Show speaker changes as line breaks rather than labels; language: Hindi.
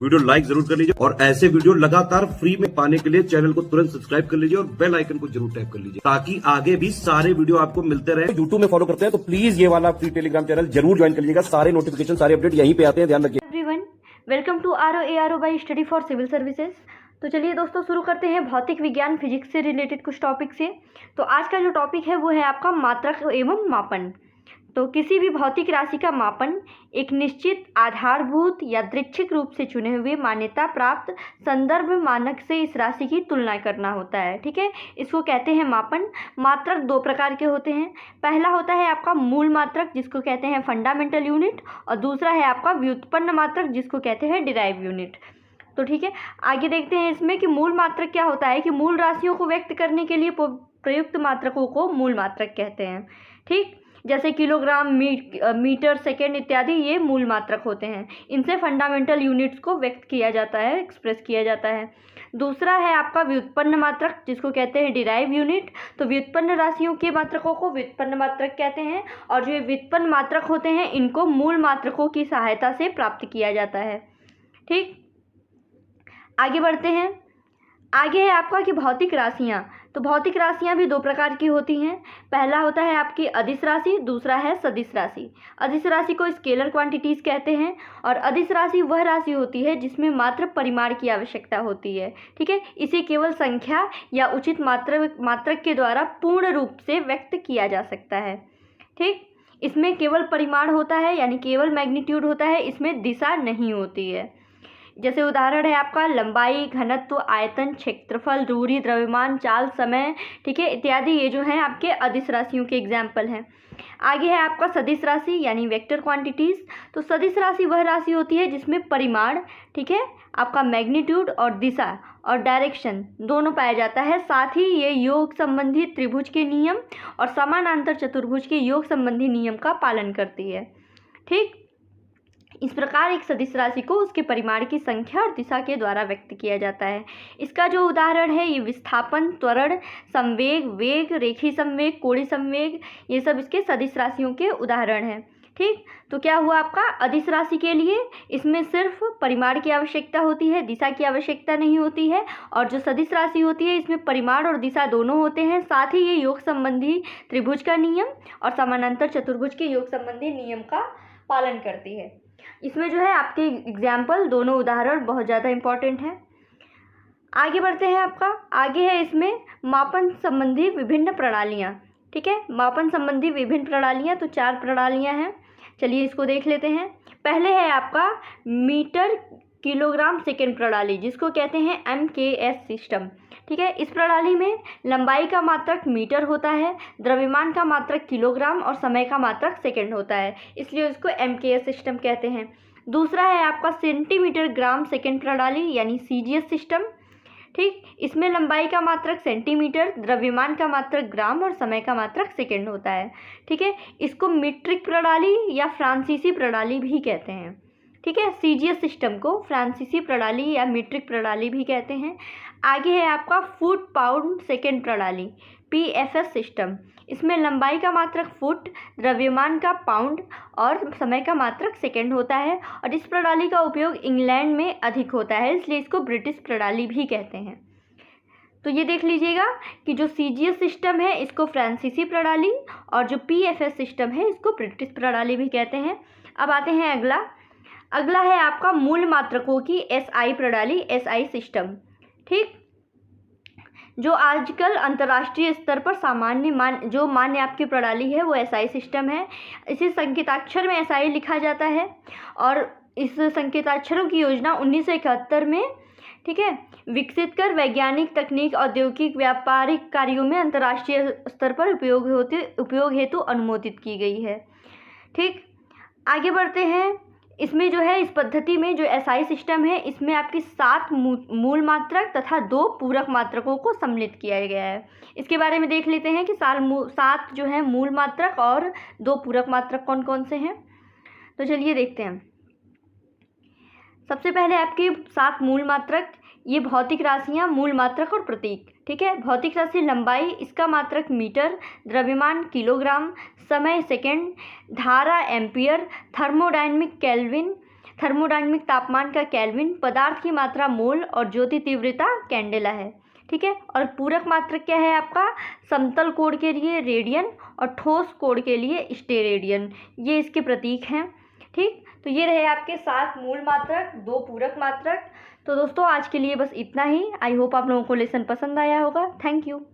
वीडियो लाइक जरूर कर लीजिए और ऐसे वीडियो लगातार फ्री में पाने के लिए चैनल को तुरंत सब्सक्राइब कर लीजिए और बेल आइकन को जरूर टैप कर लीजिए ताकि आगे भी सारे वीडियो आपको मिलते रहे। यूट्यूब में फॉलो करते हैं तो प्लीज ये वाला फ्री टेलीग्राम चैनल जरूर ज्वाइन कर लीजिएगा। सारे नोटिफिकेशन सारे अपडेट यहीं पे आते हैं, ध्यान रखिए।
Everyone, welcome to ROARO by study for civil services. तो चलिए दोस्तों शुरू करते हैं भौतिक विज्ञान फिजिक्स से रिलेटेड कुछ टॉपिक से। तो आज का जो टॉपिक है वो है आपका मात्रक एवं मापन। तो किसी भी भौतिक राशि का मापन एक निश्चित आधारभूत यादृच्छिक रूप से चुने हुए मान्यता प्राप्त संदर्भ मानक से इस राशि की तुलना करना होता है। ठीक है, इसको कहते हैं मापन। मात्रक दो प्रकार के होते हैं। पहला होता है आपका मूल मात्रक जिसको कहते हैं फंडामेंटल यूनिट, और दूसरा है आपका व्युत्पन्न मात्रक जिसको कहते हैं डिराइव यूनिट। तो ठीक है, आगे देखते हैं इसमें कि मूल मात्रक क्या होता है। कि मूल राशियों को व्यक्त करने के लिए प्रयुक्त मात्रकों को मूल मात्रक कहते हैं। ठीक, जैसे किलोग्राम, मीटर, सेकेंड इत्यादि ये मूल मात्रक होते हैं। इनसे फंडामेंटल यूनिट्स को व्यक्त किया जाता है, एक्सप्रेस किया जाता है। दूसरा है आपका व्युत्पन्न मात्रक जिसको कहते हैं डिराइव यूनिट। तो व्युत्पन्न राशियों के मात्रकों को व्युत्पन्न मात्रक कहते हैं, और जो व्युत्पन्न मात्रक होते हैं इनको मूल मात्रकों की सहायता से प्राप्त किया जाता है। ठीक, आगे बढ़ते हैं। आगे है आपका कि भौतिक राशियाँ। तो भौतिक राशियाँ भी दो प्रकार की होती हैं। पहला होता है आपकी अदिश राशि, दूसरा है सदिश राशि। अदिश राशि को स्केलर क्वांटिटीज़ कहते हैं, और अदिश राशि वह राशि होती है जिसमें मात्र परिमाण की आवश्यकता होती है। ठीक है, इसे केवल संख्या या उचित मात्रक के द्वारा पूर्ण रूप से व्यक्त किया जा सकता है। ठीक, इसमें केवल परिमाण होता है, यानी केवल मैग्नीट्यूड होता है, इसमें दिशा नहीं होती है। जैसे उदाहरण है आपका लंबाई, घनत्व, आयतन, क्षेत्रफल, दूरी, द्रव्यमान, चाल, समय, ठीक है, इत्यादि ये जो हैं आपके अदिश राशियों के एग्जाम्पल हैं। आगे है आपका सदिश राशि यानी वेक्टर क्वांटिटीज़। तो सदिश राशि वह राशि होती है जिसमें परिमाण, ठीक है, आपका मैग्नीट्यूड और दिशा और डायरेक्शन दोनों पाया जाता है। साथ ही ये योग संबंधी त्रिभुज के नियम और समानांतर चतुर्भुज के योग संबंधी नियम का पालन करती है। ठीक, इस प्रकार एक सदिश राशि को उसके परिमाण की संख्या और दिशा के द्वारा व्यक्त किया जाता है। इसका जो उदाहरण है ये विस्थापन, त्वरण, संवेग, वेग, रेखीय संवेग, कोणीय संवेग, ये सब इसके सदिश राशियों के उदाहरण हैं। ठीक, तो क्या हुआ आपका अदिश राशि के लिए इसमें सिर्फ परिमाण की आवश्यकता होती है, दिशा की आवश्यकता नहीं होती है। और जो सदिश राशि होती है इसमें परिमाण और दिशा दोनों होते हैं। साथ ही ये योग संबंधी त्रिभुज का नियम और समानांतर चतुर्भुज के योग संबंधी नियम का पालन करती है। इसमें जो है आपके एग्जाम्पल दोनों उदाहरण बहुत ज़्यादा इम्पॉर्टेंट हैं। आगे बढ़ते हैं। आपका आगे है इसमें मापन संबंधी विभिन्न प्रणालियाँ। ठीक है, मापन संबंधी विभिन्न प्रणालियाँ, तो 4 प्रणालियाँ हैं। चलिए इसको देख लेते हैं। पहले है आपका मीटर किलोग्राम सेकेंड प्रणाली जिसको कहते हैं MKS सिस्टम। ठीक है, इस प्रणाली में लंबाई का मात्रक मीटर होता है, द्रव्यमान का मात्रक किलोग्राम और समय का मात्रक सेकंड होता है, इसलिए उसको MKS सिस्टम कहते हैं। दूसरा है आपका सेंटीमीटर ग्राम सेकंड प्रणाली यानी CGS सिस्टम। ठीक, इसमें लंबाई का मात्रक सेंटीमीटर, द्रव्यमान का मात्रक ग्राम और समय का मात्रक सेकंड होता है। ठीक है, इसको मीट्रिक प्रणाली या फ्रांसीसी प्रणाली भी कहते हैं। ठीक है, CGS सिस्टम को फ्रांसीसी प्रणाली या मीट्रिक प्रणाली भी कहते हैं। आगे है आपका फुट पाउंड सेकेंड प्रणाली PFS सिस्टम। इसमें लंबाई का मात्रक फुट, द्रव्यमान का पाउंड और समय का मात्रक सेकेंड होता है, और इस प्रणाली का उपयोग इंग्लैंड में अधिक होता है, इसलिए इसको ब्रिटिश प्रणाली भी कहते हैं। तो ये देख लीजिएगा कि जो CGS सिस्टम है इसको फ्रांसीसी प्रणाली और जो PFS सिस्टम है इसको ब्रिटिश प्रणाली भी कहते हैं। अब आते हैं अगला है आपका मूल मात्रकों की SI प्रणाली, SI सिस्टम। ठीक, जो आजकल अंतर्राष्ट्रीय स्तर पर जो मान्य आपकी प्रणाली है वो SI सिस्टम है। इसे संकेताक्षर में SI लिखा जाता है, और इस संकेताक्षरों की योजना 1971 में, ठीक है, विकसित कर वैज्ञानिक, तकनीक, औद्योगिक, व्यापारिक कार्यों में अंतर्राष्ट्रीय स्तर पर उपयोग हेतु अनुमोदित की गई है। ठीक, आगे बढ़ते हैं। इसमें जो है इस पद्धति में जो SI सिस्टम है इसमें आपकी 7 मूल मात्रक तथा 2 पूरक मात्रकों को सम्मिलित किया गया है। इसके बारे में देख लेते हैं कि 7 जो है मूल मात्रक और 2 पूरक मात्रक कौन कौन से हैं। तो चलिए देखते हैं। सबसे पहले आपके 7 मूल मात्रक, ये भौतिक राशियाँ, मूल मात्रक और प्रतीक। ठीक है, भौतिक राशि लंबाई, इसका मात्रक मीटर, द्रव्यमान किलोग्राम, समय सेकेंड, धारा एम्पियर, थर्मोडायनेमिक केल्विन, थर्मोडायनेमिक तापमान का केल्विन, पदार्थ की मात्रा मोल और ज्योति तीव्रता कैंडेला है। ठीक है। और पूरक मात्रक क्या है आपका? समतल कोण के लिए रेडियन और ठोस कोण के लिए स्टेरेडियन, ये इसके प्रतीक हैं। ठीक, तो ये रहे आपके 7 मूल मात्रक, 2 पूरक मात्रक। तो दोस्तों आज के लिए बस इतना ही। आई होप आप लोगों को लेसन पसंद आया होगा। Thank you.